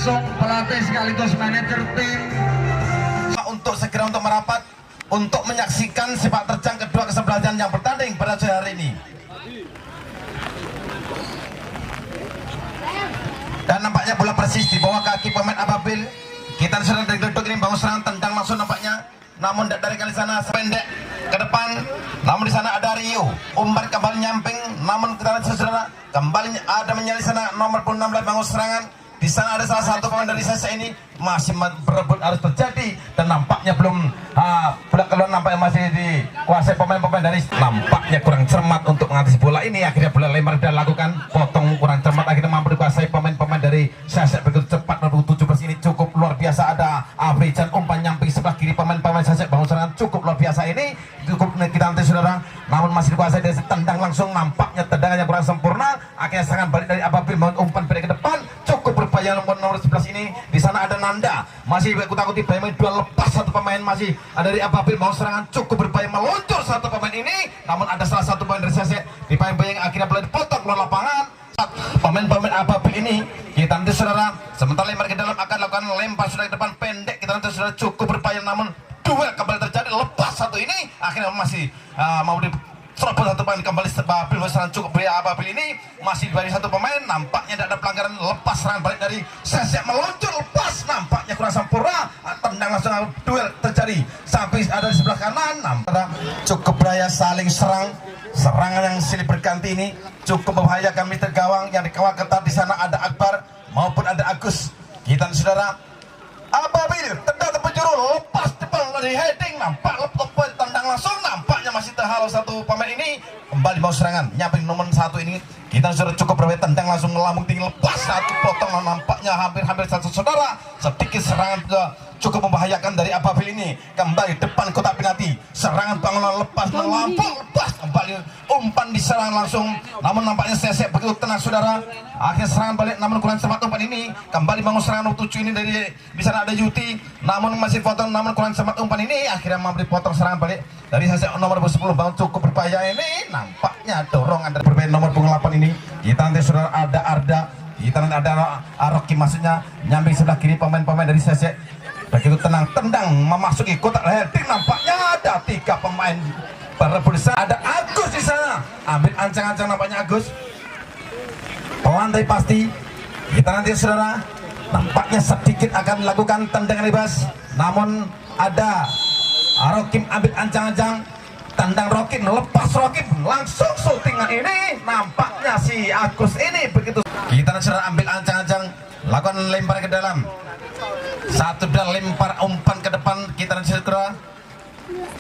langsung pelatih sekaligus manajer tim untuk segera untuk merapat untuk menyaksikan sepak terjang kedua kesebelasan yang bertanding pada sore hari ini. Dan nampaknya bola persis di bawah kaki pemain Ababil. Kita sudah dari duduk ini bangun serangan tendang langsung nampaknya. Namun dari kali sana pendek ke depan. Namun di sana ada Rio. Umpan kembali nyamping. Namun kita lihat saudara kembali ada menyalip sana nomor 16 bangun serangan. Di sana ada salah satu pemain dari Sese ini masih berebut harus terjadi dan nampaknya belum bola keluar, nampaknya masih dikuasai pemain-pemain dari nampaknya kurang cermat untuk mengatasi bola ini. Akhirnya bola lempar dan lakukan potong kurang cermat, akhirnya mampu dikuasai pemain-pemain dari Sese begitu cepat. 17 ini cukup luar biasa, ada Abrijan umpan nyamping sebelah kiri pemain-pemain Sese bangun serangan cukup luar biasa ini, cukup kita nanti saudara, namun masih dikuasai dari tendang langsung, nampaknya tendangannya kurang sempurna. Akhirnya serangan balik dari Ababil umpan balik ke depan cukup berupaya. Nomor 11 ini di sana ada Nanda masih kutak-kutik bayang dua lepas satu pemain, masih ada dari Ababil mau serangan cukup berupaya meluncur satu pemain ini, namun ada salah satu pemain dari Sese di bayang akhirnya boleh dipotong keluar lapangan. Pemain-pemain Ababil ini kita nanti saudara sementara lempar ke dalam akan lakukan lempar sudah ke depan pendek, kita nanti saudara cukup berupaya namun duel kembali terjadi lepas satu ini akhirnya masih mau serobot satu pemain kembali Ababil serangan cukup beri Ababil ini masih dari satu pemain, nampaknya tidak ada pelanggaran, lepas serangan balik dari Sese meluncur lepas, nampaknya kurang sempurna, tendang langsung duel terjadi sampai ada di sebelah kanan. Nampaknya cukup beraya saling serang, serangan yang silih berganti ini cukup membahayakan mister gawang yang dikawal ketat. Di sana ada Akbar maupun ada Agus. Kita saudara Ababil tendang ke penjuru lepas depan dari heading, nampak lepas tendang langsung, nampaknya masih terhalau satu pemain ini kembali mau serangan nyamping nomor 1 ini kita sudah cukup berbeda tendang langsung melambung tinggi lepas satu potong, nampaknya hampir satu saudara sedikit serangan cukup membahayakan dari Ababil ini kembali depan kotak penalti, serangan bangunan lepas melampau lepas kembali umpan diserang langsung, namun nampaknya Sese begitu tenang saudara, akhirnya serangan balik namun kurang cepat umpan ini kembali bangun serangan nomor 7 ini dari di sana ada Yuti namun masih potong namun kurang cepat umpan ini akhirnya mampu dipotong serangan balik dari Sese nomor 10 bangun cukup berbahaya ini, nampaknya dorongan dari bermain nomor 8 ini kita nanti saudara ada Arda, kita nanti ada Rocky maksudnya nyamping sebelah kiri pemain-pemain dari Sese begitu tenang tendang memasuki kotak heading, nampaknya ada 3 pemain berebut di sana, ada Agus di sana ambil ancang-ancang nampaknya Agus pelantai pasti kita nanti saudara nampaknya sedikit akan melakukan tendangan bebas namun ada Rokim ambil ancang-ancang tendang Rokim lepas Rokim langsung syutingan ini nampaknya si Agus ini begitu kita nanti saudara ambil ancang-ancang lakukan lempar ke dalam satu dan lempar umpan ke depan kita nanti segera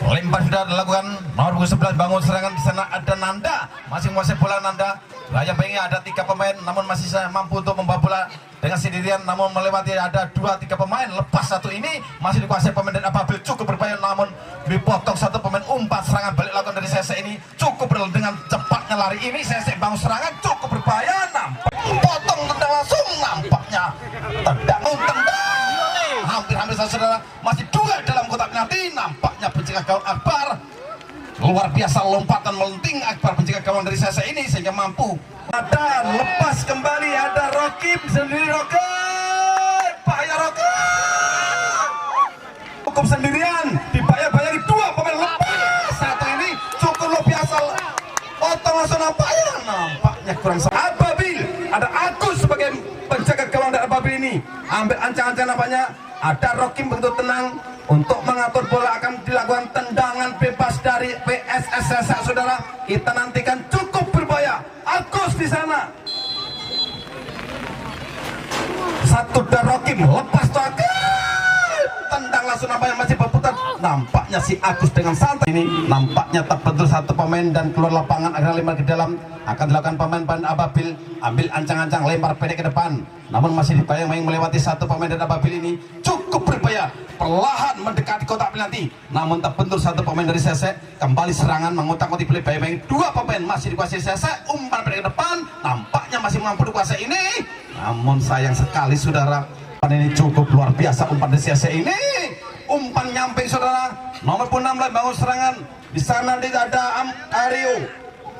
lempar sudah dilakukan nomor 11 bangun serangan. Di sana ada Nanda masih menguasai bola Nanda Raya Bengi ada 3 pemain namun masih mampu untuk membawa bola dengan sendirian namun melewati ada 2-3 pemain lepas satu ini masih dikuasai pemain dan Ababil cukup berbahaya namun dipotong satu pemain umpan serangan balik lakukan dari Sese ini cukup dengan cepatnya lari ini Sese bangun serangan cukup berbahaya nampak potong tendang langsung nampaknya tendang hampir saudara masih duel dalam kotak penalti nampaknya pencegah gawang Akbar luar biasa lompatan melenting Akbar pencegah gawang dari Sese ini sehingga mampu ada lepas kembali ada Rokim sendiri Rokim bahaya Rokim cukup sendirian dibayar-bayari 2 pemain lepas satu ini cukup luar biasa potong langsung nampaknya kurang Ababil ada Agus sebagai penjaga gawang dari Ababil ini ambil ancang-ancang nampaknya ada Rokim begitu tenang untuk mengatur bola akan dilakukan tendangan bebas dari PSS Sese saudara kita nantikan cukup berbahaya Agus di sana satu dan Rokim lepas tendang langsung nampaknya masih berputar nampaknya si Agus dengan santai ini nampaknya terbentur satu pemain dan keluar lapangan akhirnya lempar ke dalam akan dilakukan pemain Ababil ambil ancang-ancang lempar pendek ke depan namun masih dibayang-bayang melewati satu pemain dan Ababil ini cukup berbahaya perlahan mendekati kotak penalti namun terbentur satu pemain dari Sese kembali serangan mengutak-utik boleh bayang-bayang 2 pemain masih dikuasai Sese umpan pendek ke depan nampaknya masih mampu dikuasai ini namun sayang sekali saudara ini cukup luar biasa umpan dari Sese ini umpan nyamping saudara nomor 16 bangun serangan di sana tidak ada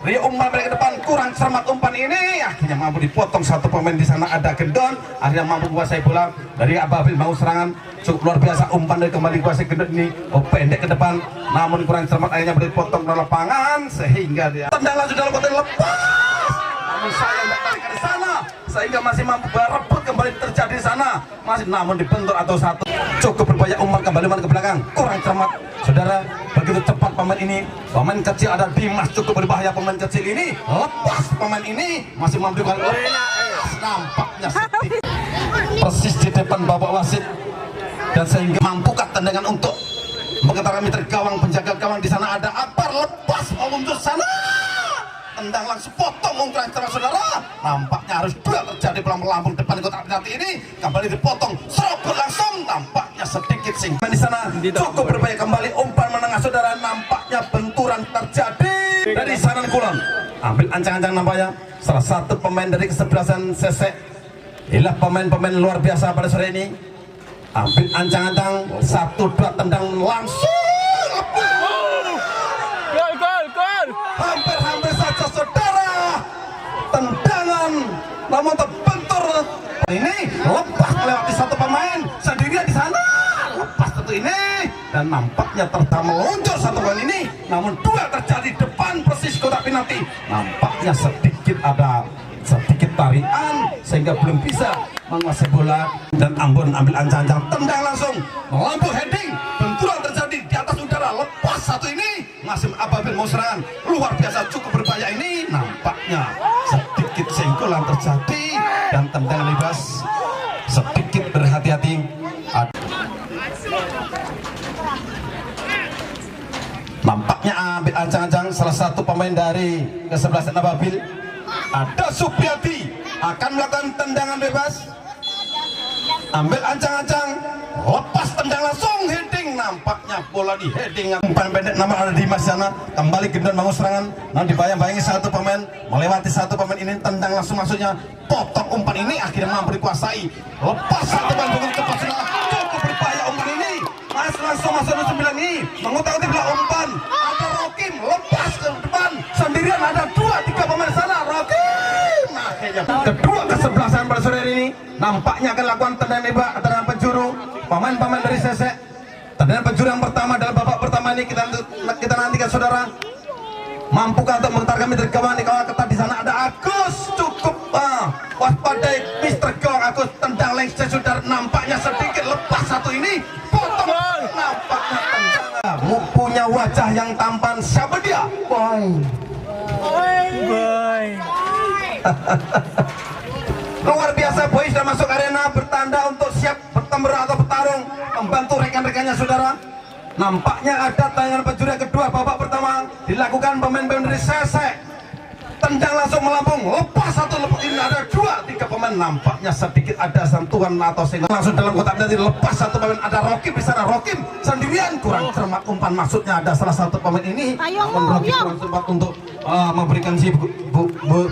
Rio umpan balik ke depan kurang cermat umpan ini akhirnya mampu dipotong satu pemain. Di sana ada Gendon, akhirnya mampu menguasai bola dari Ababil. Bangun serangan cukup luar biasa, umpan dari kembali kuasai Gendon ini, pendek ke depan namun kurang cermat, akhirnya dipotong dari lapangan sehingga dia tendang lanjut dalam kotak lepas. Namun sayang tidak tarik ke sana sehingga masih mampu berebut kembali terjadi di sana, masih namun dibentur atau satu. Cukup berbahaya, umpan kembali ke belakang, kurang cermat saudara. Begitu cepat pemain ini, pemain kecil ada Dimas, cukup berbahaya pemain kecil ini, lepas pemain ini masih mampu lepas, nampaknya sedikit persis di depan babak wasit, dan sehingga mampukah tendangan untuk mengetahui meter gawang, penjaga gawang. Di sana ada Akbar, lepas mau untuk sana, tendang langsung potong umpan terus saudara. Nampaknya harus dua terjadi pelan-pelan depan kotak penalti ini, kembali dipotong serobot langsung, nampaknya sedikit sing di sana. Cukup berbahaya kembali umpan menengah saudara, nampaknya benturan terjadi dari sana. Kulon ambil ancang-ancang, nampaknya salah satu pemain dari kesebelasan Sesek. Inilah pemain-pemain luar biasa pada sore ini. Ambil ancang-ancang, 1-2 tendang langsung. Gol. Hampir saja saudara, tendangan namun terbentur ini, lepas melewati satu pemain sendirian di sana, lepas satu ini, dan nampaknya meluncur satu pemain ini, namun dua terjadi depan persis kotak penalti. Nampaknya sedikit tarikan sehingga belum bisa menguasai bola, dan Ambon ambil ancang-ancang, tendang langsung melambung heading, benturan terjadi di atas udara, lepas satu ini, masih Ababil mau serangan luar biasa, cukup berbahaya ini, nampaknya sedikit senggolan terjadi dan tendangan bebas. Sedikit berhati-hati. Nampaknya ambil ancang-ancang salah satu pemain dari kesebelasan Ababil, ada Supriyadi, akan melakukan tendangan bebas. Ambil ancang-ancang, lepas tendang langsung heading, nampaknya bola di heading, umpan pendek namun ada di Dimas sana, kembali Gendon bangun serangan, namun dibayang-bayangi satu pemain, melewati satu pemain ini, tendang langsung maksudnya, potong umpan ini, akhirnya mampu dikuasai, lepas satu pemain begitu cepat, cukup berbahaya umpan ini, langsung masuk ke 9 ini, mengutang-utik belah umpan, ada Rokim, lepas ke depan, sendirian ada 2-3 pemain sana, Rokim, akhirnya kedua kesebelasan pada sore ini, nampaknya akan lakukan tendangan penjuru, pemain-pemain dari Sesek. Tendangan penjuru yang pertama dalam babak pertama ini kita nantikan saudara, mampukah untuk menggetarkan meter gawang di kawal ketat. Di sana ada Agus, cukup waspadai Mister Gawang Agus, tendang lengser saudara, nampaknya sedikit lepas satu ini, potong, nampaknya tendangan, punya wajah yang tampan, siapa dia? Boy. Luar biasa, Boy sudah masuk arena, bertanda untuk siap bertempur atau bertarung, membantu rekan-rekannya saudara. Nampaknya ada tayangan penjuru kedua, babak pertama dilakukan pemain-pemain dari Sesek, tendang langsung melambung, lepas satu, lepas ini ada 2-3 pemain, nampaknya sedikit ada sentuhan atau singgah langsung dalam kotak penalti, lepas satu pemain, ada Rokim di sana, Rokim sendirian, kurang cermat umpan, maksudnya ada salah satu pemain ini, namun Rokim kurang cermat untuk memberikan si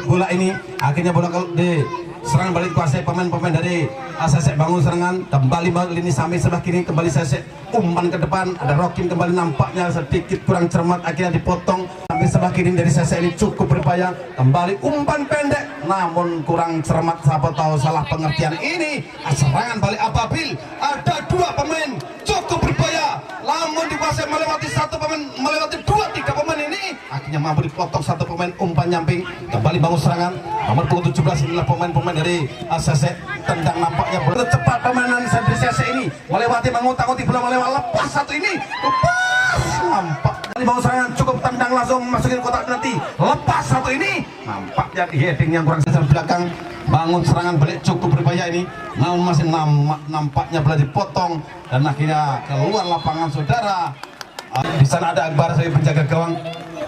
bola ini, akhirnya bola di serang balik kuasai pemain-pemain dari Sesek bangun serangan, kembali lini samping sebelah kiri, kembali Sesek umpan ke depan, ada Rokim kembali, nampaknya sedikit kurang cermat, akhirnya dipotong samping sebelah kiri dari Sesek ini, cukup berbahaya, kembali umpan pendek namun kurang cermat, siapa tahu salah pengertian ini, serangan balik Ababil, ada 2 pemain cukup berbahaya, namun dikuasai melewati satu pemain, melewati 2-3 pemain ini, akhirnya mampu dipotong satu pemain, umpan nyamping, kembali bangun serangan nomor 17, inilah pemain-pemain dari Sesek, tendang nampaknya begitu cepat pemainan dari Sesek ini, melewati mengutak-utik belum melewati, lepas satu ini, lepas, nampak dari bangun serangan cukup tendang langsung masukin kotak penalti, lepas satu ini, nampaknya di heading yang kurang sesuai belakang, bangun serangan balik cukup berbahaya ini, namun masih nampaknya boleh dipotong dan akhirnya keluar lapangan saudara. Di sana ada Akbar sebagai penjaga gawang,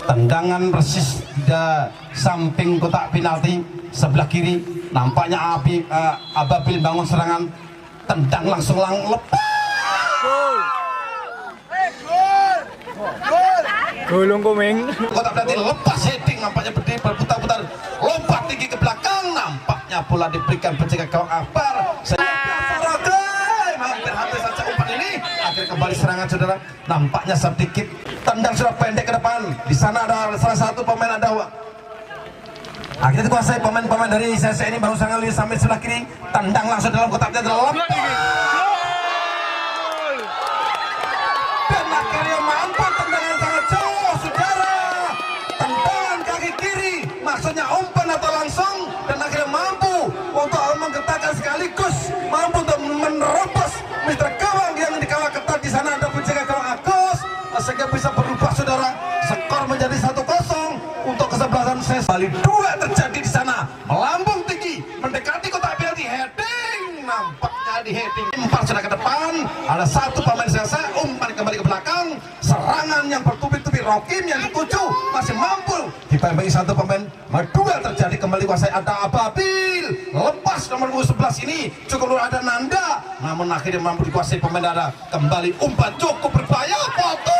tendangan persis di samping kotak penalti sebelah kiri, nampaknya Ababil bangun serangan, tendang langsung lepas. Gulung kuming. Kotak penalti lepas heading, nampaknya berdiri berputar-putar, lompat tinggi ke belakang, nampaknya bola diberikan penjaga gawang Akbar. Hampir saja umpan ini, akhirnya kembali serangan saudara, nampaknya sedikit tendang sudah pendek ke depan. Di sana ada salah satu pemain, ada Akhirnya dikuasai pemain-pemain dari CSE ini. Bangun serangan Luis sampai sebelah kiri, tendang langsung dalam kotaknya dalam. Dan akhirnya mampu tendangan sangat jauh, saudara. Tendangan kaki kiri, maksudnya umpan atau langsung, dan akhirnya mampu untuk menggetarkan sekaligus mampu untuk menerobos mitra gawang yang dikawal ketat di sana. Ada penjaga gawang Agus sehingga bisa berubah, saudara. Skor menjadi 1-0 untuk kesebelasan ses. Bali 2 terjadi di sana, melambung tinggi mendekati kotak penalti, heading, nampaknya di heading. Umpan sudah ke depan, ada satu pemain selesai, umpan kembali ke belakang, serangan yang bertubi-tubi. Rokim yang dituju masih mampu dipaimbangi satu pemain. Dua terjadi kembali kuasai, ada Ababil, lepas nomor 11 ini cukup ada Nanda, namun akhirnya mampu dikuasai pemain. Ada kembali umpan cukup berbahaya, potong.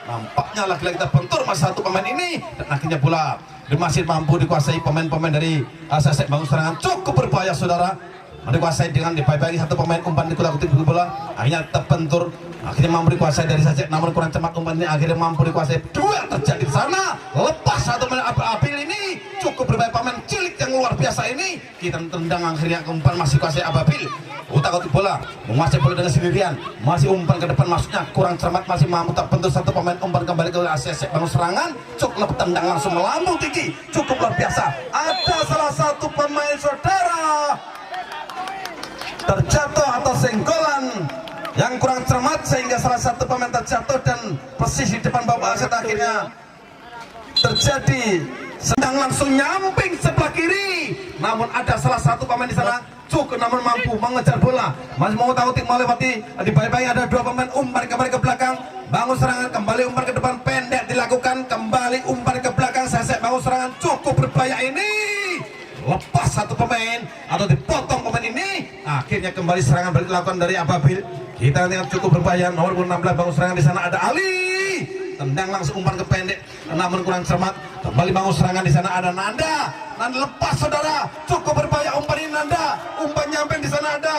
Nampaknya lagi-lagi kita bentur masih satu pemain ini, dan akhirnya bola masih mampu dikuasai pemain-pemain dari Sesek. Bangun serangan cukup berbahaya, saudara. Dikuasai dengan dipaimbangi satu pemain, umpan dikutik bola, akhirnya terbentur. Akhirnya mampu dikuasai dari Sesek, namun kurang cepat umpan ini. Akhirnya mampu dikuasai. Dua terjadi di sana, lepas satu pemain Ababil ini cukup berbahaya, pemain cilik yang luar biasa ini. Kita tendang, akhirnya umpan masih kuasai Ababil. Utak-utik bola, menguasai bola dengan sendirian, masih umpan ke depan, maksudnya kurang cermat, masih mampu terbentur satu pemain. Umpan kembali ke Sesek. Bangun serangan cukup tendang langsung melambung tinggi, cukup luar biasa. Ada salah satu pemain, saudara, terjatuh atau senggolan yang kurang cermat sehingga salah satu pemain terjatuh dan persis di depan babak akhir. Akhirnya terjadi sedang langsung nyamping sebelah kiri, namun ada salah satu pemain di sana cukup namun mampu mengejar bola, masih mau tahu tim melewati. Di bawah ada dua pemain, umpan kembali ke belakang. Bangun serangan kembali, umpan ke depan, pendek dilakukan, kembali umpan ke belakang. Sesek bangun serangan cukup berbahaya ini, lepas satu pemain atau dipotong pemain ini. Akhirnya kembali serangan balik dilakukan dari Ababil. Kita lihat cukup berbahaya, nomor 16 bangun serangan di sana ada Ali, tendang langsung umpan ke pendek, namun kurang cermat. Kembali bangun serangan di sana ada Nanda, Nanda lepas, saudara, cukup berbahaya umpan ini. Nanda umpan nyampe di sana ada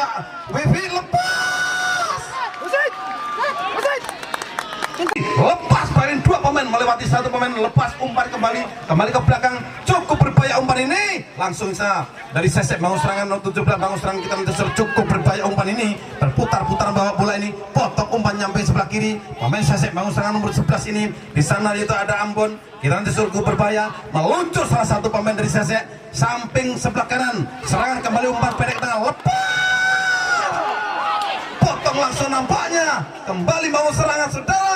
Wifi, lepas. Lepas barin dua pemain melewati satu pemain, lepas umpan kembali ke belakang, cukup berbahaya umpan ini. Langsung sana dari Sesek bangun serangan nomor 17 bangun serangan kita mendeser, cukup berbahaya umpan ini, berputar-putar bawa bola ini, potong umpan nyampe sebelah kiri. Pemain Sesek bangun serangan nomor 11 ini, di sana itu ada Ambon, kita mendeser cukup berbahaya, meluncur salah satu pemain dari Sesek samping sebelah kanan, serangan kembali umpan pendek ke tengah, lepas, potong langsung nampaknya kembali bangun serangan, saudara.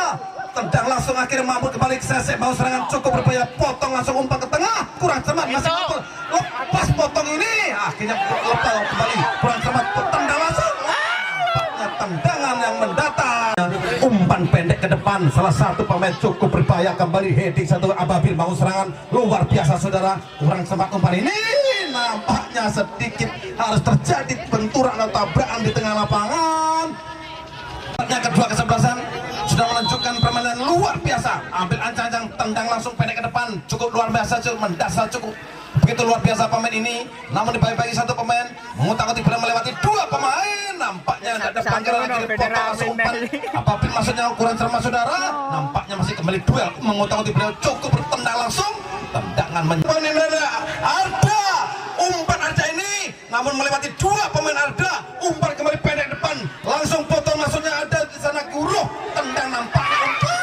Tendang langsung akhirnya mampu kembali ke Sesek. Mau serangan cukup berbahaya, potong langsung umpan ke tengah, kurang cermat, masih mampu lepas potong ini, akhirnya lepas kembali, kurang cermat, tendang langsung. Nampaknya tendangan yang mendatang, umpan pendek ke depan, salah satu pemain cukup berbahaya, kembali heading satu Ababil. Bangun serangan luar biasa, saudara, kurang cermat umpan ini. Nampaknya sedikit harus terjadi benturan atau tabrakan di tengah lapangan. Yang kedua kesebelasan sudah menunjukkan permainan luar biasa, ambil ancang-ancang, tendang langsung pendek ke depan, cukup luar biasa, cukup mendasar, cukup begitu luar biasa pemain ini. Namun dibagi-bagi satu pemain, mengutak-utik bola melewati dua pemain, nampaknya tidak ada panggilan lagi, potong langsung umpan. Apapun maksudnya kurang cermat, saudara. Nampaknya masih kembali duel, mengutak-utik bola, cukup bertendang langsung, tendangan ada umpan Arda ini, namun melewati dua pemain Arda, umpan kembali pendek depan, langsung potong, maksudnya ada di sana Guru, tendang nampaknya umpan.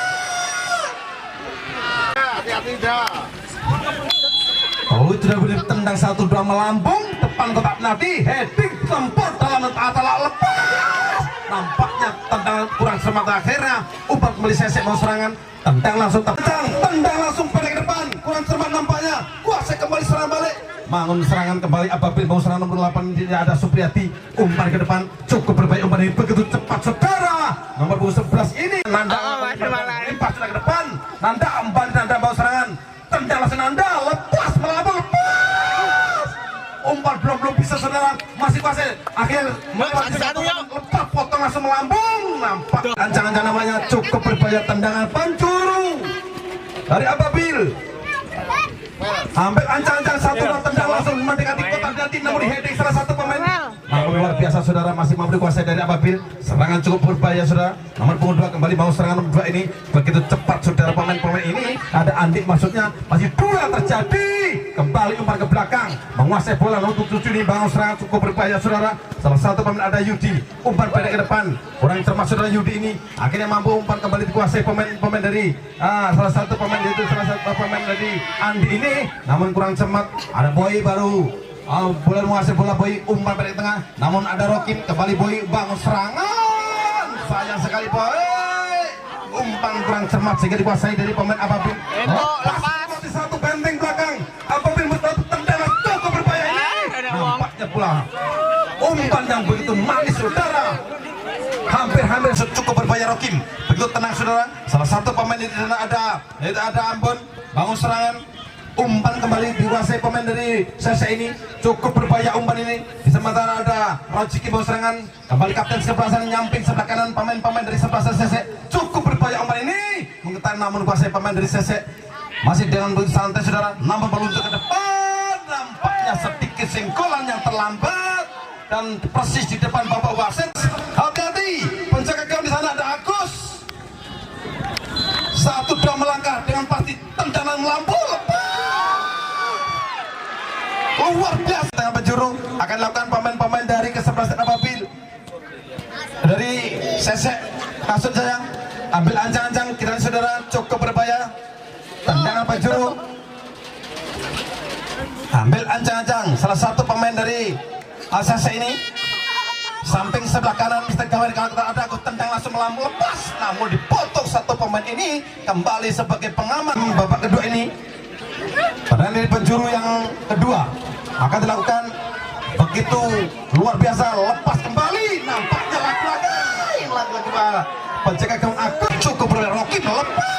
Oh, sudah boleh tendang 1-2 melambung depan kotak penalti, heading tempur dalam atala lepas. Nampaknya tendangan kurang cermat, akhirnya umpan kembali Sesek mau serangan, tendang langsung tendang langsung pendek depan, kurang cermat nampaknya, kuasai kembali serang balik. Bangun serangan kembali Ababil, bangun serangan nomor 8 tidak ada Supriyati, umpan ke depan cukup berbahaya, umpan ini begitu cepat, saudara. Nomor 11 ini Nanda lepas sudah ke depan, Nanda kembali, Nanda bawa serangan, tendang langsung Nanda, lepas melambung, lepas umpan belum bisa, saudara, masih kuasai, akhir lepas potong langsung melambung, nampak ancang-ancang namanya cukup berbahaya, tendangan pancuru dari Ababil. Ambil ancang-ancang satu tendang langsung mendekati kotak penalti, namun di heading salah satu pemain Namun luar biasa saudara, masih mampu dikuasai dari Ababil. Serangan cukup berbahaya saudara. Nomor punggung 2 kembali mau serangan nomor 2 ini. Begitu cepat saudara pemain-pemain ini. Ada Andi maksudnya, masih duel terjadi. Kembali umpan ke belakang, menguasai bola untuk 7 ini. Bangun serangan cukup berbahaya saudara. Salah satu pemain ada Yudi, umpan pendek ke depan. Kurang cermat saudara Yudi ini. Akhirnya mampu umpan kembali dikuasai pemain dari salah satu pemain dari Andi ini. Namun kurang cermat. Ada Boy baru. Bola menguasai bola Boy, umpan pendek tengah. Namun ada Rokin, kembali Boy bangun serangan. Sayang sekali Boy. Umpan kurang cermat sehingga dikuasai dari pemain Ababil. Lepas di satu benteng belakang. Ababil betul tendangan cukup berbahaya ini. Nampaknya pula umpan yang begitu manis saudara. Hampir cukup berbahaya Rokim. Begitu tenang saudara. Salah satu pemain di sana ada Ambon. Bangun serangan. Umpan kembali dikuasai pemain dari Sese ini. Cukup berbahaya umpan ini. Di sementara ada Rojiki bawa serangan. Kembali kapten sebelah sana nyamping sebelah kanan pemain dari sebelah Sese. Cukup berbahaya umpan ini. Mengetahui namun kuasai pemain dari Sese. Masih dengan begitu santai saudara. Namun meluncur ke depan. Nampaknya sedikit senggolan yang terlambat. Dan persis di depan bapak wasit. Hati-hati. Penjaga gawang di sana ada Agus. 1-2 melangkah dengan pasti tendangan melambung. Luar biasa dengan penjuru akan dilakukan pemain-pemain dari kesebelasan Ababil. Dari Sese maksud saya ambil ancang-ancang kira saudara cukup berbahaya. Tendangan penjuru. Ambil ancang-ancang salah satu pemain dari Sese ini. Samping sebelah kanan Mr. Gawir kalau ada aku tendang langsung melambung lepas. Namun dipotong satu pemain ini kembali sebagai pengaman babak kedua ini. Padahal dari penjuru yang kedua akan dilakukan begitu luar biasa lepas kembali. Nampaknya lagi-lagi penjaga gawang aku cukup berbahaya. Rokin lepas.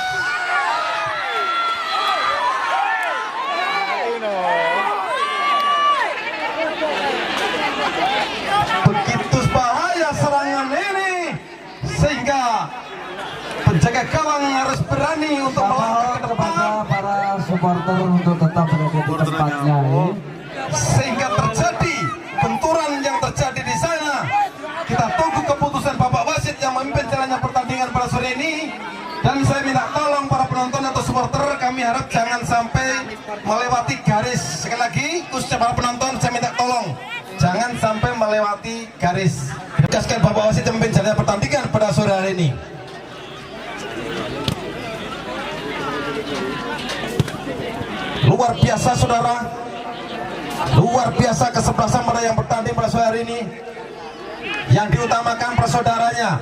Begitu bahaya serangan ini sehingga penjaga gawang harus berani untuk melangkah ke depan. Para supporter untuk tetap berada di tempatnya ya. Sehingga terjadi benturan yang terjadi di sana. Kita tunggu keputusan bapak wasit yang memimpin jalannya pertandingan pada sore ini. Dan saya minta tolong para penonton atau supporter, kami harap jangan sampai melewati garis. Sekali lagi khususnya para penonton saya minta tolong jangan sampai melewati garis. Tegaskan bapak wasit yang memimpin jalannya pertandingan pada sore hari ini. Luar biasa saudara. Luar biasa kesebelasan pada yang bertanding pada sore hari ini. Yang diutamakan persaudaranya.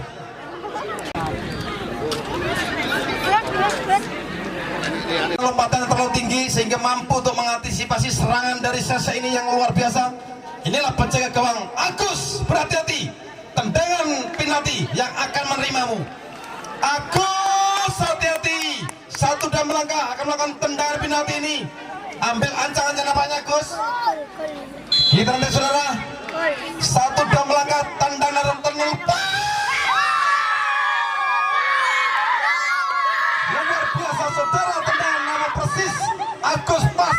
Lompatan terlalu tinggi sehingga mampu untuk mengantisipasi serangan dari Sese ini yang luar biasa. Inilah penjaga gawang Agus, berhati-hati. Tendangan penalti yang akan menerimamu. Agus, hati-hati. 1-2 melangkah akan melakukan tendangan penalti ini. Ambil ancang-ancang apanya Agus. Kita nanti saudara. 1-2 melangkah tendangan terlepas. Luar biasa saudara, tendangan nama persis Agus pas.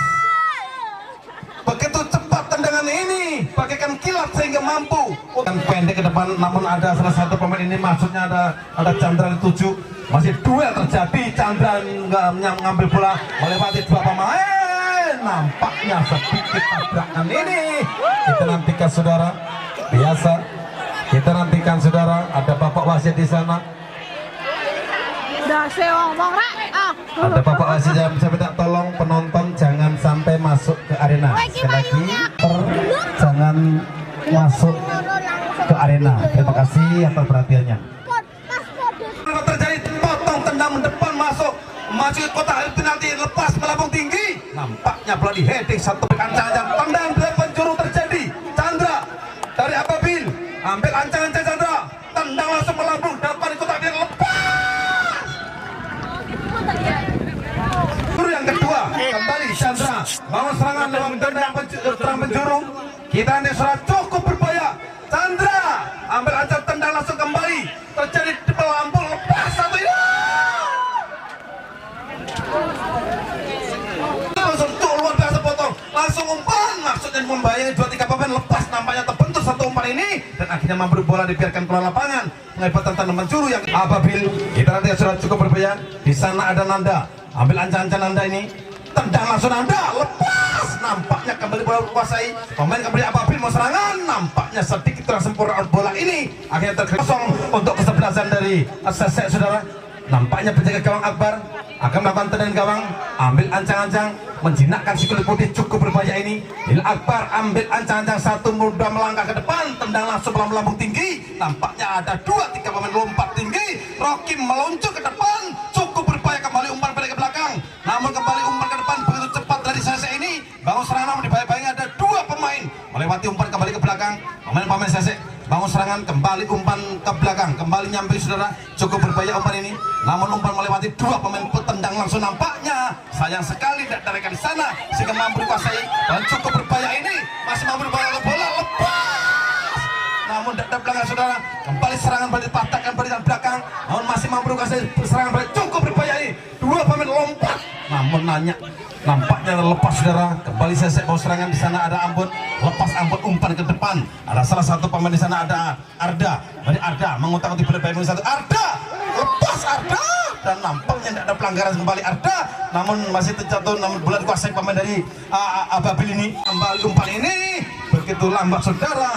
Begitu cepat tendangan ini bagaikan kilat sehingga mampu. Dan pendek ke depan, namun ada salah satu pemain ini maksudnya ada Chandra di 7. Masih duel terjadi, Chandra mengambil bola melewati 2 pemain. Nampaknya sedikit tabrakan ini. Kita nantikan saudara. Biasa. Kita nantikan saudara. Ada bapak wasit di sana. Ada bapak wasit yang bisa minta tolong penonton jangan sampai masuk ke arena. Sekali lagi, jangan masuk ke arena. Terima kasih atas perhatiannya. Terjadi potong tendang depan masuk maju ke kotak penalti lepas melambung tinggi. Nampaknya bola di heading satu ancang-ancang tendangan dari penjuru terjadi. Chandra dari Ababil ambil ancang-ancang Chandra, tendang langsung melambung depan kotak dia lepas. Yang kedua kembali Chandra bangun serangan lewat tendang penjuru. Kita nanti sudah cukup berbahaya. Chandra ambil ancang tendang langsung kembali terjadi melambung lepas satu ini. Langsung luar biasa potong langsung umpan, maksudnya membayangi 2-3 pemain, lepas nampaknya terbentur satu umpan ini dan akhirnya mampu bola dibiarkan keluar lapangan mengakibatkan tendangan pencuru yang Ababil. Kita nanti sudah cukup berbahaya. Di sana ada Nanda, ambil ancang-ancang Nanda ini, tendang langsung Nanda, lepas, nampaknya kembali bola menguasai pemain kembali Ababil mau serangan, nampaknya sedikit kurang sempurna bola ini akhirnya terkosong untuk kesebelasan dari Sesek, saudara. Nampaknya penjaga gawang Akbar akan melakukan tendangan gawang, ambil ancang-ancang, menjinakkan si kulit putih cukup berbahaya ini. Bila Akbar ambil ancang-ancang satu, mudah melangkah ke depan, tendang langsung melambung tinggi. Nampaknya ada 2-3 pemain lompat tinggi. Rocky meluncur ke depan, cukup berbahaya, kembali umpan balik ke belakang. Namun kembali umpan ke depan begitu cepat dari Sesek ini. Bangun serangan, namun di bayang-bayangnya ada 2 pemain melewati umpan kembali ke belakang. Pemain Sesek bangun serangan, kembali umpan ke belakang, kembali nyampe, saudara. Cukup berbahaya umpan ini, namun umpan melewati 2 pemain petendang langsung, nampaknya sayang sekali tidak tarekan di sana sehingga mampu dikuasai dan cukup berbahaya ini, masih mampu bola lepas, namun tidak ada belakang, saudara. Kembali serangan balik dipatahkan barisan belakang, namun masih mampu dikuasai serangan balik, cukup berbahaya ini, 2 pemain lompat, namun nampaknya lepas, saudara. Kembali Sesek mau serangan, di sana ada Ambon, lepas Ambon umpan ke depan. Ada salah satu pemain di sana, ada Arda. Dari Arda mengutak-utik bola bayang satu, Arda lepas Arda, dan nampaknya tidak ada pelanggaran kembali Arda, namun masih terjatuh, namun bola dikuasai pemain dari Ababil ini. Kembali umpan ini begitu lambat, saudara.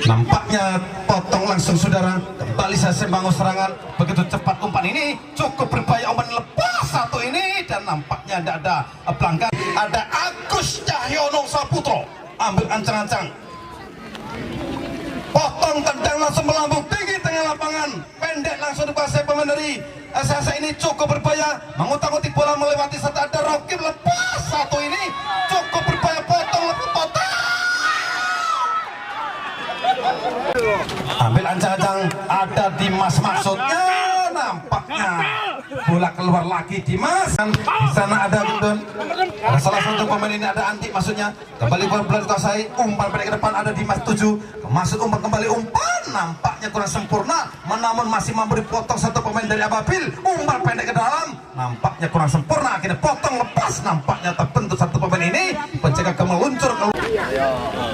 Nampaknya potong langsung, saudara. Kembali Sesek bangun serangan, begitu cepat umpan ini, cukup berbahaya umpan lepas satu ini, dan nampaknya tidak ada pelanggaran. Ada Agus Cahyono Saputro, ambil ancang-ancang, potong, tendang langsung melambung tinggi tengah lapangan, pendek langsung dikuasai pemain dari Sesek ini, cukup berbahaya, mengutak-utik bola melewati satu, ada Rokim, lepas satu ini, cukup berbahaya, potong, ambil ancang-ancang, ada Dimas maksudnya, nampaknya bola keluar lagi Dimas. Di sana ada Gendon, ada salah satu pemain ini, ada Andi maksudnya, kembali bola dikuasai, umpan pendek ke depan, ada Dimas 7, masuk umpan, kembali umpan, nampaknya kurang sempurna, namun masih mampu dipotong satu pemain dari Ababil, umpan pendek ke dalam, nampaknya kurang sempurna, akhirnya potong lepas, nampaknya terbentuk satu pemain ini, penjaga gawang meluncur keluar.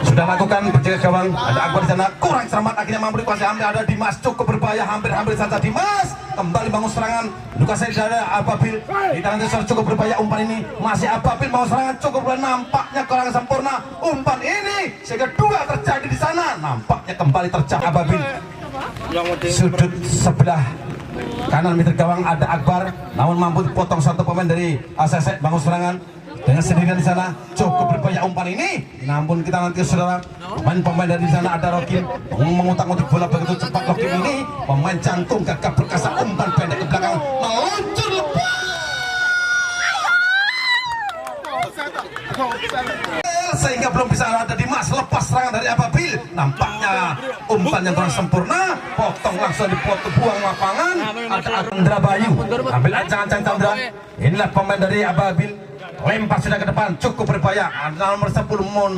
Sudah lakukan penjaga gawang, ada Akbar di sana, kurang cermat, akhirnya mampu dikuasai, ada Dimas, cukup berbahaya, hampir saja Dimas, kembali bangun serangan, dikuasai dari Ababil, di tangan Tesor, cukup berbahaya umpan ini, masih Ababil mau serangan, cukup berbahaya, nampaknya kurang sempurna umpan ini, sehingga 2 terjadi di sana, nampaknya kembali terjadi Ababil. Sudut sebelah kanan meter gawang ada Akbar, namun mampu dipotong satu pemain dari Sesek bangun serangan dengan sendirian di sana, cukup berbahaya umpan ini, namun kita nanti, saudara, pemain dari sana ada Rokim mengutak-utik bola begitu cepat. Rokim ini pemain jantung gagah perkasa, umpan pendek ke belakang, meluncur lepas, sehingga belum bisa ada Dimas, lepas serangan dari Ababil, nampaknya umpan yang kurang sempurna, potong langsung dipotong, buang lapangan. Ada Chandra Bayu, ambil ancang-ancang Chandra, inilah pemain dari Ababil, lempar sudah ke depan, cukup berbahaya, nomor 10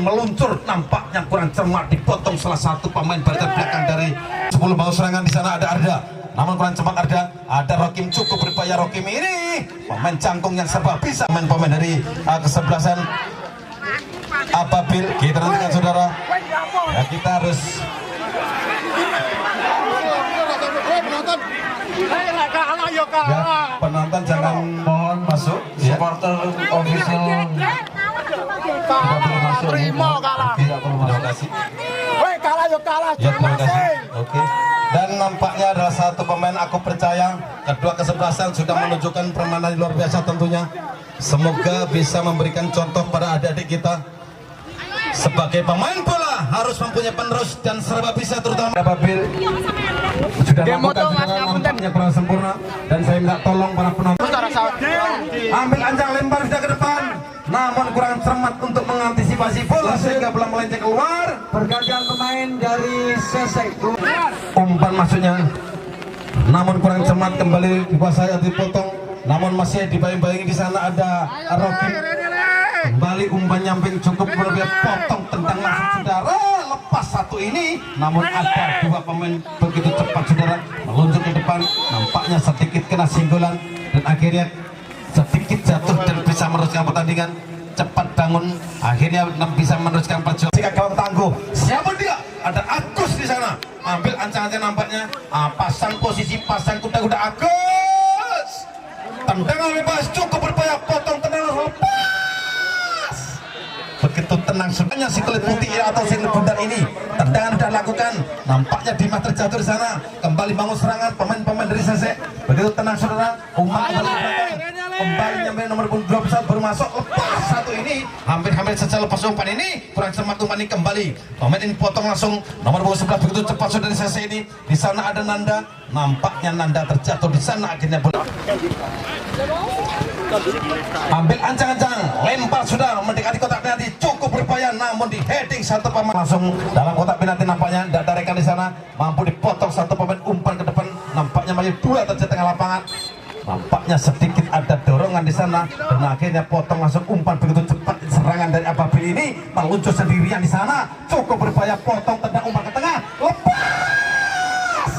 meluncur, nampaknya kurang cermat, dipotong salah satu pemain barisan belakang dari 10 bangun serangan. Di sana ada Arda, namun kurang cepat Arda, ada Rokim, cukup berbahaya Rokim ini, pemain jangkung yang serba bisa, pemain dari kesebelasan Ababil. Kita nantikan, saudara, ya, kita harus ya, penonton jangan mohon masuk, ya. Supporter official tidak boleh masuk. Terima kalah. Tidak perlu masuk. Terima kasih. Kalah yuk kalah. Ya, terima kasih. Oke. Dan nampaknya adalah satu pemain, aku percaya kedua kesebelasan sudah menunjukkan permainan luar biasa tentunya. Semoga bisa memberikan contoh pada adik-adik kita. Sebagai pemain bola harus mempunyai penerus dan serba bisa, terutama Ababil sudah melakukan serangan, nampaknya kurang sempurna, dan saya minta tolong para penonton ambil ancang, lempar sudah ke depan, namun kurang cermat untuk mengantisipasi bola sehingga bola melenceng keluar. Pergantian pemain dari Sesek, Umpan maksudnya, namun kurang cermat, kembali dikuasai atau dipotong, namun masih dibayang-bayangi. Di sana ada Rocky, kembali umpan nyamping, cukup berbahaya, potong, tendang langsung, saudara, lepas satu satu ini, namun ada dua pemain begitu cepat saudara meluncur ke depan, nampaknya sedikit kena singgolan dan akhirnya sedikit jatuh dan bisa meneruskan pertandingan. Cepat bangun, akhirnya bisa meneruskan perjuangan. Jika gawang tangguh, siapa dia? Ada Agus di sana, ambil ancang-ancang nampaknya, pasang posisi, pasang kuda-kuda Agus. Tendangan bebas cukup berbahaya, potong tendangan lepas. Begitu tenang sebenarnya si kulit putih atau si kulit bundar ini, tendangan sudah lakukan, nampaknya Dimas terjatuh di sana, kembali bangun serangan pemain-pemain dari Sesek. Begitu tenang saudara, Umar kembali nyampe nomor 21 baru masuk, lepas satu ini, hampir-hampir saja lepas umpan ini, kurang cermat umpan ini kembali. Pemain ini potong langsung, nomor 11 begitu cepat saudara Sesek ini. Di sana ada Nanda, nampaknya Nanda terjatuh di sana, akhirnya bola. Ambil ancang-ancang, lempar sudah mendekati kotak penalti, cukup berbahaya, namun di heading satu pemain langsung dalam kotak penalti, nampaknya tidak ada rekan di sana, mampu dipotong satu pemain, umpan ke depan, nampaknya masih dua terjadi tengah lapangan, nampaknya sedikit ada dorongan di sana dan akhirnya potong langsung umpan begitu cepat. Serangan dari Ababil ini meluncur sendirian di sana, cukup berbahaya, potong tendang umpan ke tengah, lepas.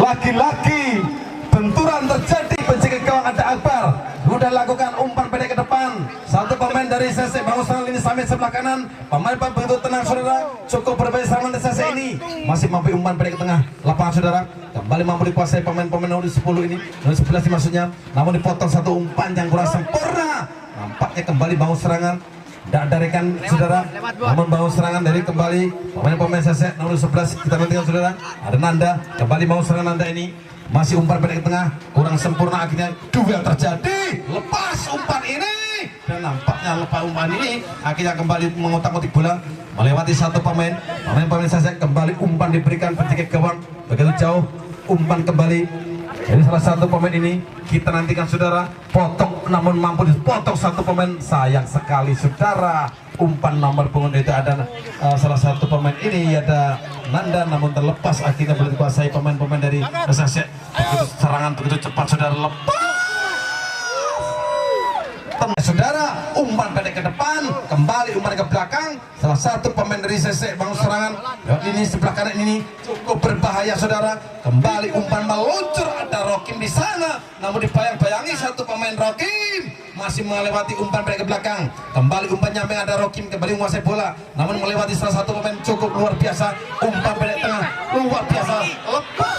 Lagi-lagi benturan terjadi, penjaga gawang ada Akbar sudah lakukan umpan pendek ke depan, satu pemain dari Sesek bangun serangan lini sampai sebelah kanan, pemain begitu tenang saudara, cukup berbahaya serangan dari Sesek ini, masih mampu umpan pendek ke tengah lapangan saudara, kembali mampu dikuasai pemain-pemain nomor 10 ini, nomor 11 maksudnya, namun dipotong satu umpan yang kurang sempurna, nampaknya kembali bangun serangan. Tidak ada rekan saudara, namun bangun serangan dari kembali pemain-pemain Sesek nomor 11. Kita nantikan saudara, ada Nanda, kembali bangun serangan Nanda ini, masih umpan pendek ke tengah, kurang sempurna, akhirnya duel terjadi, lepas umpan ini, dan nampaknya lepas umpan ini, akhirnya kembali mengotak-otik bola, melewati satu pemain Sesek, kembali umpan diberikan penjaga gawang, begitu jauh, umpan kembali. Jadi salah satu pemain ini kita nantikan saudara, potong namun mampu dipotong satu pemain, sayang sekali saudara, umpan nomor punggung itu ada salah satu pemain ini ada Nanda, namun terlepas, akhirnya boleh dikuasai pemain-pemain dari Sesek. Begitu serangan begitu cepat saudara, lepas saudara, umpan pendek ke depan, kembali umpan ke belakang, salah satu pemain dari Sesek bangun serangan ini sebelah kanan ini cukup berbahaya saudara, kembali umpan meluncur, ada Rokim di sana, namun dibayang-bayangi satu pemain Rokim, masih melewati umpan pendek ke belakang, kembali umpan nyampe, ada Rokim kembali menguasai bola, namun melewati salah satu pemain cukup luar biasa, umpan pendek tengah luar biasa, lepas.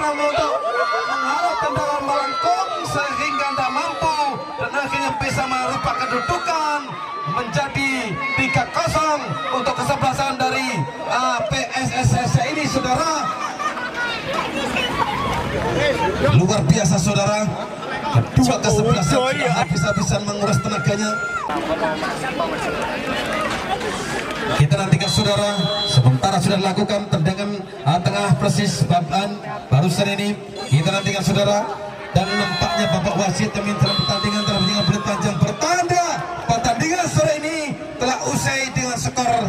Untuk mengharap tendangan melengkung sehingga tidak mampu dan akhirnya bisa merubah kedudukan menjadi 3-0 untuk kesebelasan dari PSSS ini saudara. Luar biasa saudara, kedua kesebelasan sudah habis-habisan menguras tenaganya. Kita nantikan saudara, sementara sudah lakukan tendangan tengah persis baban barusan ini, kita nantikan saudara, dan nampaknya Bapak wasit yang dalam pertandingan telah berpanjang bertanda pertandingan sore ini telah usai dengan skor